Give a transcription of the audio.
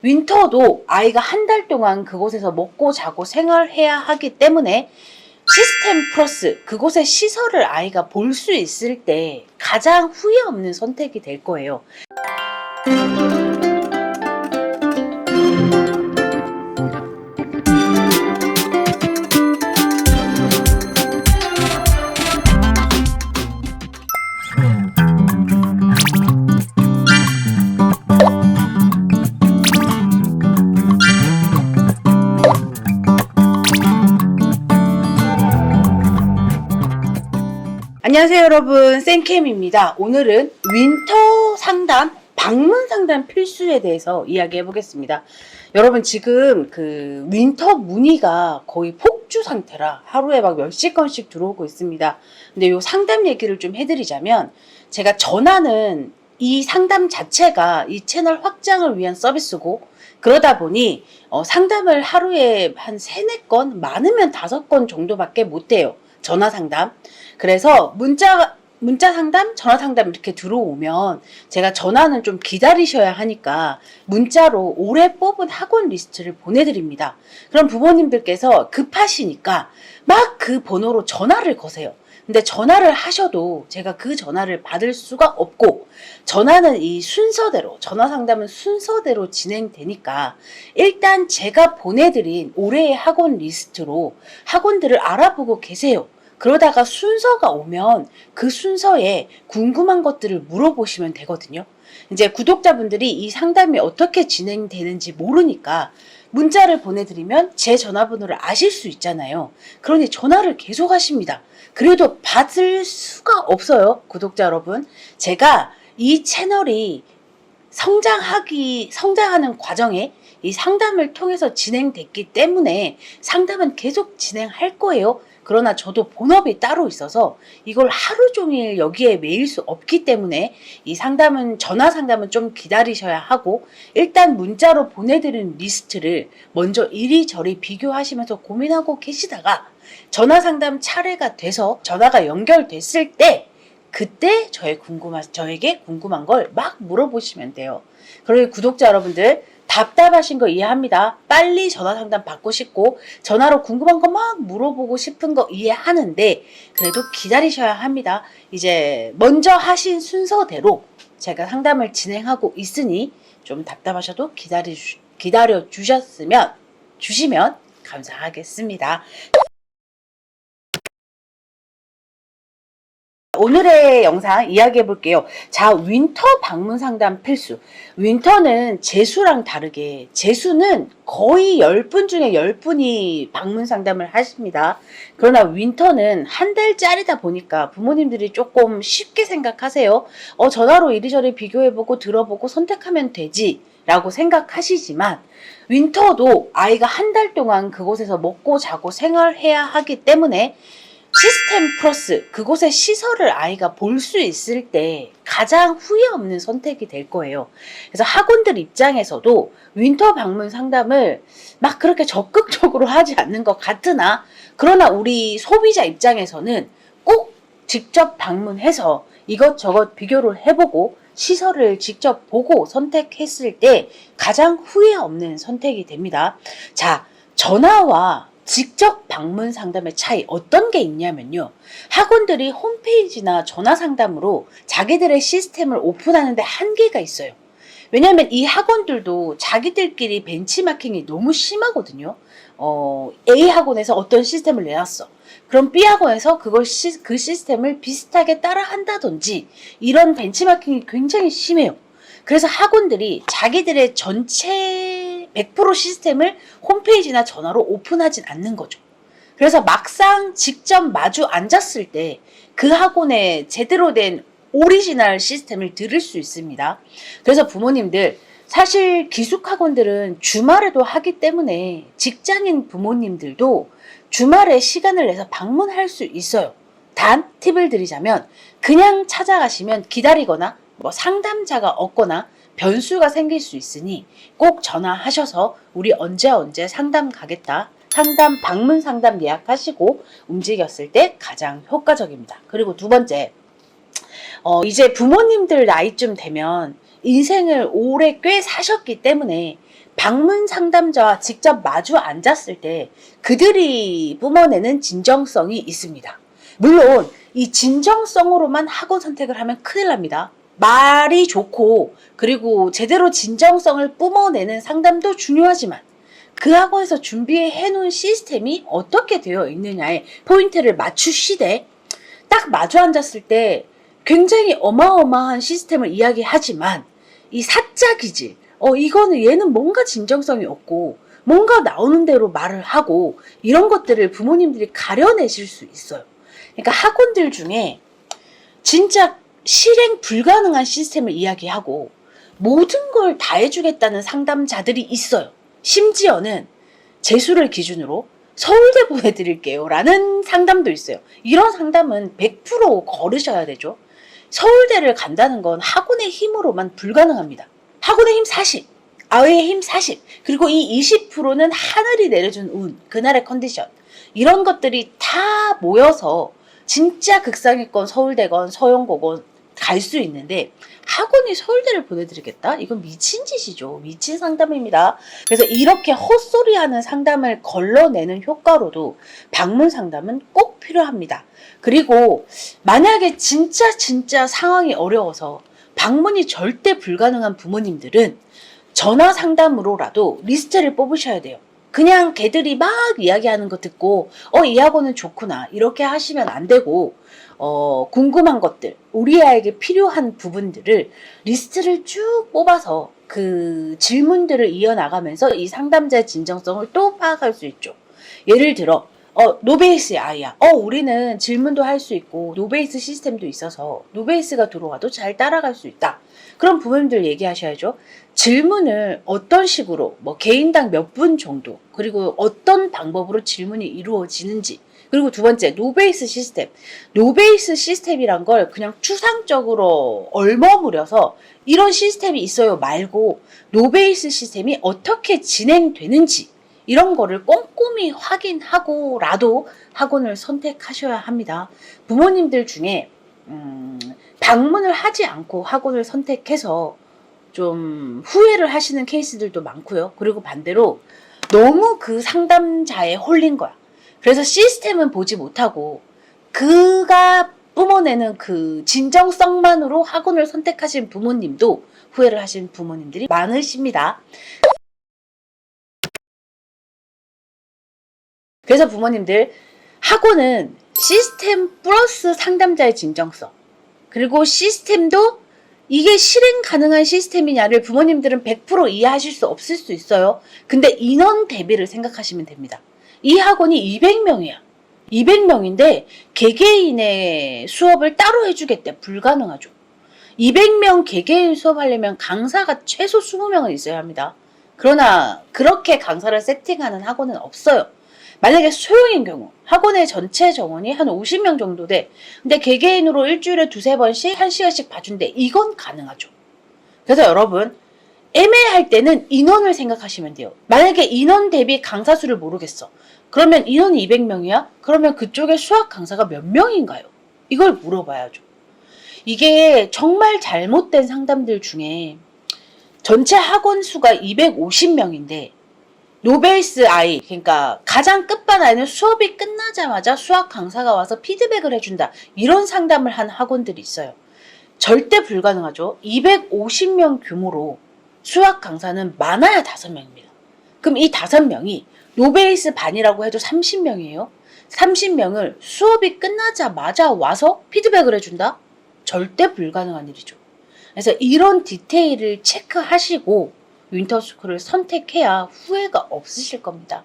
윈터도 아이가 한 달 동안 그곳에서 먹고 자고 생활해야 하기 때문에 시스템 플러스 그곳의 시설을 아이가 볼 수 있을 때 가장 후회 없는 선택이 될 거예요. 안녕하세요 여러분, 쌤캠입니다. 오늘은 윈터 상담, 방문 상담 필수에 대해서 이야기해 보겠습니다. 여러분 지금 그 윈터 문의가 거의 폭주 상태라 하루에 막 몇십 건씩 들어오고 있습니다. 근데 요 상담 얘기를 좀 해드리자면, 제가 전하는 이 상담 자체가 이 채널 확장을 위한 서비스고, 그러다 보니 상담을 하루에 한 3, 4건, 많으면 5건 정도밖에 못해요. 전화 상담. 그래서 문자 상담, 전화 상담 이렇게 들어오면 제가 전화는 좀 기다리셔야 하니까 문자로 올해 뽑은 학원 리스트를 보내드립니다. 그럼 부모님들께서 급하시니까 막 그 번호로 전화를 거세요. 근데 전화를 하셔도 제가 그 전화를 받을 수가 없고, 전화는 이 순서대로, 전화 상담은 순서대로 진행되니까 일단 제가 보내드린 올해의 학원 리스트로 학원들을 알아보고 계세요. 그러다가 순서가 오면 그 순서에 궁금한 것들을 물어보시면 되거든요. 이제 구독자분들이 이 상담이 어떻게 진행되는지 모르니까 문자를 보내드리면 제 전화번호를 아실 수 있잖아요. 그러니 전화를 계속 하십니다. 그래도 받을 수가 없어요, 구독자 여러분. 제가 이 채널이 성장하는 과정에 이 상담을 통해서 진행됐기 때문에 상담은 계속 진행할 거예요. 그러나 저도 본업이 따로 있어서 이걸 하루 종일 여기에 매일 수 없기 때문에 이 상담은, 전화 상담은 좀 기다리셔야 하고, 일단 문자로 보내드린 리스트를 먼저 이리저리 비교하시면서 고민하고 계시다가 전화 상담 차례가 돼서 전화가 연결됐을 때 그때 저에게 궁금한 걸 막 물어보시면 돼요. 그리고 구독자 여러분들, 답답하신 거 이해합니다. 빨리 전화 상담 받고 싶고 전화로 궁금한 거 막 물어보고 싶은 거 이해하는데, 그래도 기다리셔야 합니다. 이제 먼저 하신 순서대로 제가 상담을 진행하고 있으니 좀 답답하셔도 기다려 주시면 감사하겠습니다. 오늘의 영상 이야기해 볼게요. 자, 윈터 방문 상담 필수. 윈터는 재수랑 다르게, 재수는 거의 10분 중에 10분이 방문 상담을 하십니다. 그러나 윈터는 한 달짜리다 보니까 부모님들이 조금 쉽게 생각하세요. 전화로 이리저리 비교해보고 들어보고 선택하면 되지 라고 생각하시지만, 윈터도 아이가 한 달 동안 그곳에서 먹고 자고 생활해야 하기 때문에 시스템 플러스 그곳의 시설을 아이가 볼 수 있을 때 가장 후회 없는 선택이 될 거예요. 그래서 학원들 입장에서도 윈터 방문 상담을 막 그렇게 적극적으로 하지 않는 것 같으나, 그러나 우리 소비자 입장에서는 꼭 직접 방문해서 이것저것 비교를 해보고 시설을 직접 보고 선택했을 때 가장 후회 없는 선택이 됩니다. 자, 전화와 직접 방문 상담의 차이 어떤 게 있냐면요. 학원들이 홈페이지나 전화 상담으로 자기들의 시스템을 오픈하는데 한계가 있어요. 왜냐하면 이 학원들도 자기들끼리 벤치마킹이 너무 심하거든요. A 학원에서 어떤 시스템을 내놨어. 그럼 B 학원에서 그 시스템을 비슷하게 따라 한다든지, 이런 벤치마킹이 굉장히 심해요. 그래서 학원들이 자기들의 전체 100% 시스템을 홈페이지나 전화로 오픈하진 않는 거죠. 그래서 막상 직접 마주 앉았을 때 그 학원의 제대로 된 오리지널 시스템을 들을 수 있습니다. 그래서 부모님들, 사실 기숙학원들은 주말에도 하기 때문에 직장인 부모님들도 주말에 시간을 내서 방문할 수 있어요. 단 팁을 드리자면, 그냥 찾아가시면 기다리거나 상담자가 없거나 변수가 생길 수 있으니 꼭 전화하셔서 우리 언제 상담 가겠다, 상담, 방문 상담 예약하시고 움직였을 때 가장 효과적입니다. 그리고 두 번째, 이제 부모님들 나이쯤 되면 인생을 오래 꽤 사셨기 때문에 방문 상담자와 직접 마주 앉았을 때 그들이 뿜어내는 진정성이 있습니다. 물론 이 진정성으로만 학원 선택을 하면 큰일 납니다. 말이 좋고 그리고 제대로 진정성을 뿜어내는 상담도 중요하지만 그 학원에서 준비해 놓은 시스템이 어떻게 되어 있느냐에 포인트를 맞추시되 딱 마주 앉았을 때 굉장히 어마어마한 시스템을 이야기하지만 이 사짜 기질, 이거는 얘는 뭔가 진정성이 없고 뭔가 나오는 대로 말을 하고 이런 것들을 부모님들이 가려내실 수 있어요. 그러니까 학원들 중에 진짜 실행 불가능한 시스템을 이야기하고 모든 걸 다 해주겠다는 상담자들이 있어요. 심지어는 재수를 기준으로 서울대 보내드릴게요 라는 상담도 있어요. 이런 상담은 100% 걸으셔야 되죠. 서울대를 간다는 건 학원의 힘으로만 불가능합니다. 학원의 힘 40, 아이의 힘 40, 그리고 이 20%는 하늘이 내려준 운, 그날의 컨디션, 이런 것들이 다 모여서 진짜 극상위권 서울대건 서영고건 갈 수 있는데 학원이 서울대를 보내드리겠다? 이건 미친 짓이죠. 미친 상담입니다. 그래서 이렇게 헛소리하는 상담을 걸러내는 효과로도 방문 상담은 꼭 필요합니다. 그리고 만약에 진짜 상황이 어려워서 방문이 절대 불가능한 부모님들은 전화 상담으로라도 리스트를 뽑으셔야 돼요. 그냥 걔들이 막 이야기하는 거 듣고 이 학원은 좋구나 이렇게 하시면 안 되고 궁금한 것들, 우리 아이에게 필요한 부분들을 리스트를 쭉 뽑아서 그 질문들을 이어나가면서 이 상담자의 진정성을 또 파악할 수 있죠. 예를 들어 노베이스의 아이야. 우리는 질문도 할 수 있고 노베이스 시스템도 있어서 노베이스가 들어와도 잘 따라갈 수 있다. 그럼 부모님들 얘기하셔야죠. 질문을 어떤 식으로 개인당 몇 분 정도 그리고 어떤 방법으로 질문이 이루어지는지, 그리고 두 번째 노베이스 시스템. 노베이스 시스템이란 걸 그냥 추상적으로 얼머무려서 이런 시스템이 있어요 말고 노베이스 시스템이 어떻게 진행되는지 이런 거를 꼼꼼히 확인하고라도 학원을 선택하셔야 합니다. 부모님들 중에 방문을 하지 않고 학원을 선택해서 좀 후회를 하시는 케이스들도 많고요. 그리고 반대로 너무 그 상담자에 홀린 거야. 그래서 시스템은 보지 못하고 그가 뿜어내는 그 진정성만으로 학원을 선택하신 부모님도 후회를 하신 부모님들이 많으십니다. 그래서 부모님들, 학원은 시스템 플러스 상담자의 진정성, 그리고 시스템도 이게 실행 가능한 시스템이냐를 부모님들은 100% 이해하실 수 없을 수 있어요. 근데 인원 대비를 생각하시면 됩니다. 이 학원이 200명이야. 200명인데 개개인의 수업을 따로 해주겠대. 불가능하죠. 200명 개개인 수업하려면 강사가 최소 20명은 있어야 합니다. 그러나 그렇게 강사를 세팅하는 학원은 없어요. 만약에 소형인 경우 학원의 전체 정원이 한 50명 정도 돼. 근데 개개인으로 일주일에 2-3번씩 1시간씩 봐준대. 이건 가능하죠. 그래서 여러분, 애매할 때는 인원을 생각하시면 돼요. 만약에 인원 대비 강사 수를 모르겠어. 그러면 인원이 200명이야? 그러면 그쪽에 수학 강사가 몇 명인가요? 이걸 물어봐야죠. 이게 정말 잘못된 상담들 중에 전체 학원 수가 250명인데 노베이스 아이, 그러니까 가장 끝판왕에는 수업이 끝나자마자 수학 강사가 와서 피드백을 해준다. 이런 상담을 한 학원들이 있어요. 절대 불가능하죠. 250명 규모로 수학 강사는 많아야 5명입니다. 그럼 이 5명이 노베이스 반이라고 해도 30명이에요. 30명을 수업이 끝나자마자 와서 피드백을 해준다? 절대 불가능한 일이죠. 그래서 이런 디테일을 체크하시고 윈터스쿨을 선택해야 후회가 없으실 겁니다.